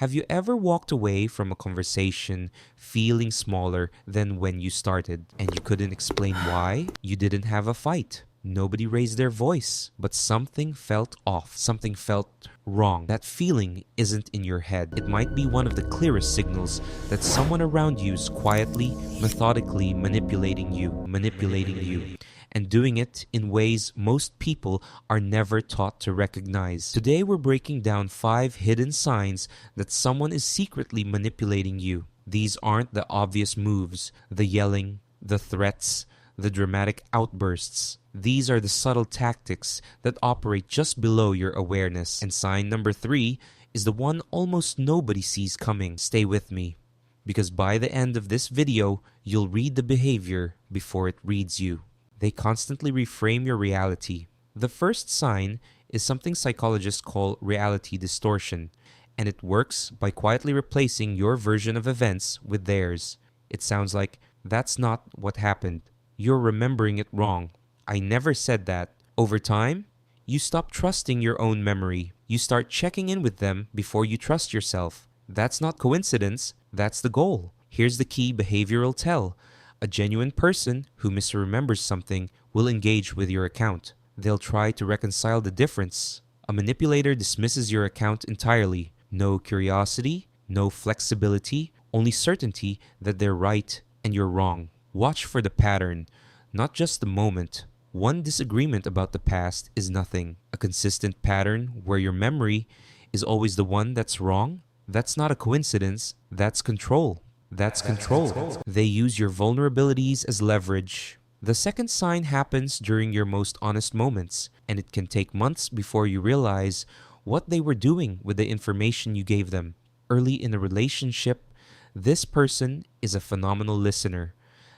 Have you ever walked away from a conversation feeling smaller than when you started and you couldn't explain why? You didn't have a fight. Nobody raised their voice, but something felt off. Something felt wrong. That feeling isn't in your head. It might be one of the clearest signals that someone around you is quietly, methodically manipulating you, and doing it in ways most people are never taught to recognize. Today, we're breaking down 5 hidden signs that someone is secretly manipulating you. These aren't the obvious moves, the yelling, the threats, the dramatic outbursts. These are the subtle tactics that operate just below your awareness. And sign number 3 is the one almost nobody sees coming. Stay with me, because by the end of this video, you'll read the behavior before it reads you. They constantly reframe your reality. The first sign is something psychologists call reality distortion, and it works by quietly replacing your version of events with theirs. It sounds like, "That's not what happened. You're remembering it wrong. I never said that." Over time, you stop trusting your own memory. You start checking in with them before you trust yourself. That's not coincidence, that's the goal. Here's the key behavioral tell. A genuine person who misremembers something will engage with your account. They'll try to reconcile the difference. A manipulator dismisses your account entirely. No curiosity, no flexibility, only certainty that they're right and you're wrong. Watch for the pattern, not just the moment. One disagreement about the past is nothing. A consistent pattern where your memory is always the one that's wrong? That's not a coincidence, that's control. That's control. They use your vulnerabilities as leverage. The second sign happens during your most honest moments, and it can take months before you realize what they were doing with the information you gave them. Early in a relationship, this person is a phenomenal listener.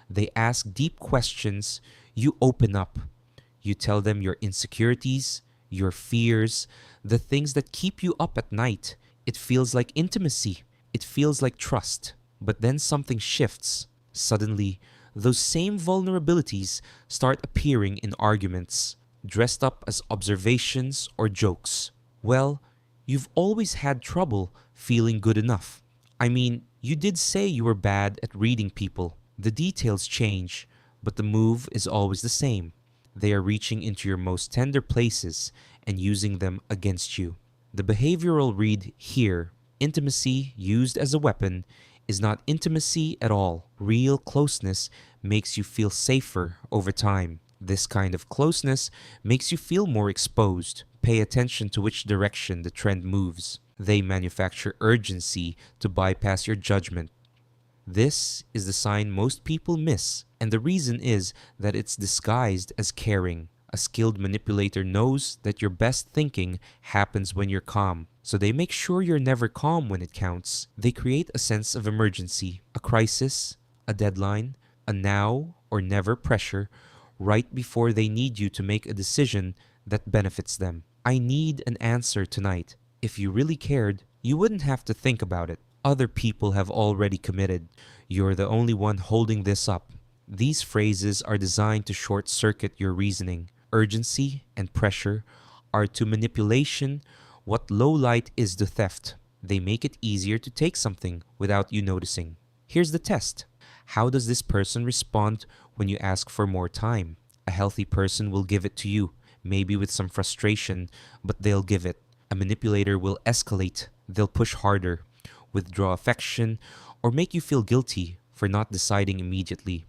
They ask deep questions, you open up. You tell them your insecurities, your fears, the things that keep you up at night. It feels like intimacy. It feels like trust. But then something shifts. Suddenly, those same vulnerabilities start appearing in arguments, dressed up as observations or jokes. Well, you've always had trouble feeling good enough. I mean, you did say you were bad at reading people. The details change, but the move is always the same. They are reaching into your most tender places and using them against you. The behavioral read here, intimacy used as a weapon, is not intimacy at all. Real closeness makes you feel safer over time. This kind of closeness makes you feel more exposed. Pay attention to which direction the trend moves. They manufacture urgency to bypass your judgment. This is the sign most people miss, and the reason is that it's disguised as caring. A skilled manipulator knows that your best thinking happens when you're calm, so they make sure you're never calm when it counts. They create a sense of emergency, a crisis, a deadline, a now or never pressure right before they need you to make a decision that benefits them. I need an answer tonight. If you really cared, you wouldn't have to think about it. Other people have already committed. You're the only one holding this up. These phrases are designed to short-circuit your reasoning. Urgency and pressure are to manipulation what low light is to theft. They make it easier to take something without you noticing. Here's the test. How does this person respond when you ask for more time? A healthy person will give it to you, maybe with some frustration, but they'll give it. A manipulator will escalate. They'll push harder, withdraw affection, or make you feel guilty for not deciding immediately.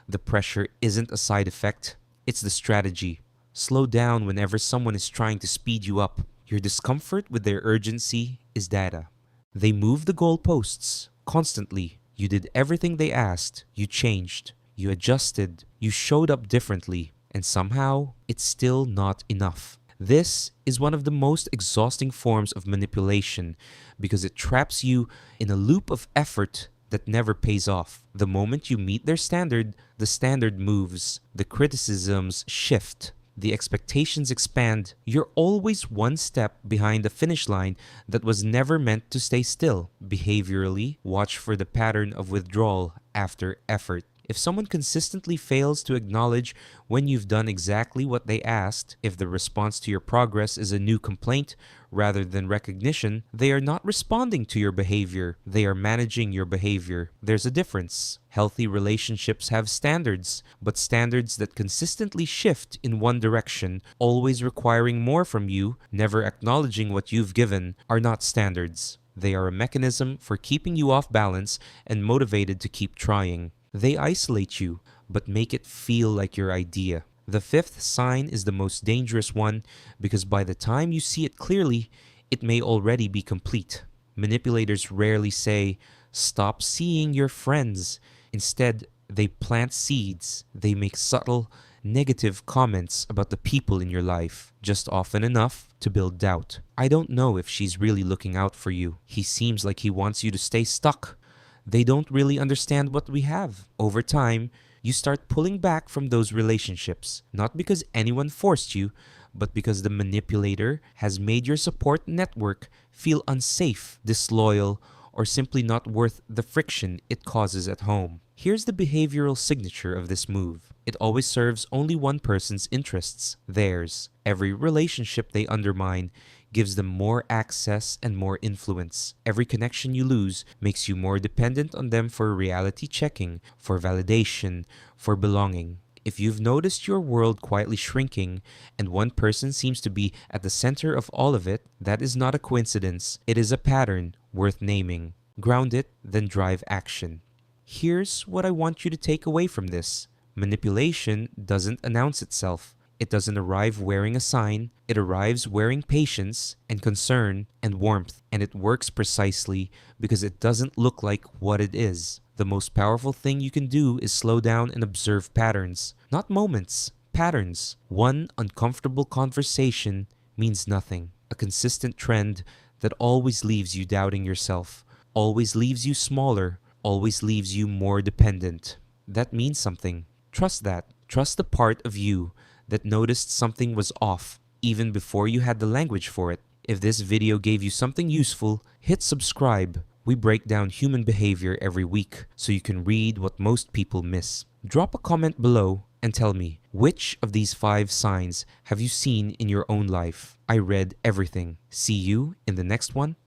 The pressure isn't a side effect, it's the strategy. Slow down whenever someone is trying to speed you up. Your discomfort with their urgency is data. They move the goalposts constantly. You did everything they asked. You changed. You adjusted. You showed up differently. And somehow, it's still not enough. This is one of the most exhausting forms of manipulation because it traps you in a loop of effort that never pays off. The moment you meet their standard, the standard moves. The criticisms shift. The expectations expand. You're always one step behind the finish line that was never meant to stay still. Behaviorally, watch for the pattern of withdrawal after effort. If someone consistently fails to acknowledge when you've done exactly what they asked, if the response to your progress is a new complaint rather than recognition, they are not responding to your behavior, they are managing your behavior. There's a difference. Healthy relationships have standards, but standards that consistently shift in one direction, always requiring more from you, never acknowledging what you've given, are not standards. They are a mechanism for keeping you off balance and motivated to keep trying. They isolate you, but make it feel like your idea. The fifth sign is the most dangerous one because by the time you see it clearly, it may already be complete. Manipulators rarely say, "Stop seeing your friends." Instead, they plant seeds. They make subtle, negative comments about the people in your life, just often enough to build doubt. "I don't know if she's really looking out for you. He seems like he wants you to stay stuck. They don't really understand what we have." Over time, you start pulling back from those relationships, not because anyone forced you, but because the manipulator has made your support network feel unsafe, disloyal, or simply not worth the friction it causes at home. Here's the behavioral signature of this move. It always serves only one person's interests, theirs. Every relationship they undermine gives them more access and more influence. Every connection you lose makes you more dependent on them for reality checking, for validation, for belonging. If you've noticed your world quietly shrinking and one person seems to be at the center of all of it, that is not a coincidence. It is a pattern worth naming. Ground it, then drive action. Here's what I want you to take away from this. Manipulation doesn't announce itself. It doesn't arrive wearing a sign. It arrives wearing patience and concern and warmth. And it works precisely because it doesn't look like what it is. The most powerful thing you can do is slow down and observe patterns. Not moments, patterns. One uncomfortable conversation means nothing. A consistent trend that always leaves you doubting yourself, always leaves you smaller, always leaves you more dependent. That means something. Trust that. Trust the part of you that noticed something was off even before you had the language for it. If this video gave you something useful, hit subscribe. We break down human behavior every week so you can read what most people miss. Drop a comment below and tell me, which of these 5 signs have you seen in your own life? I read everything. See you in the next one.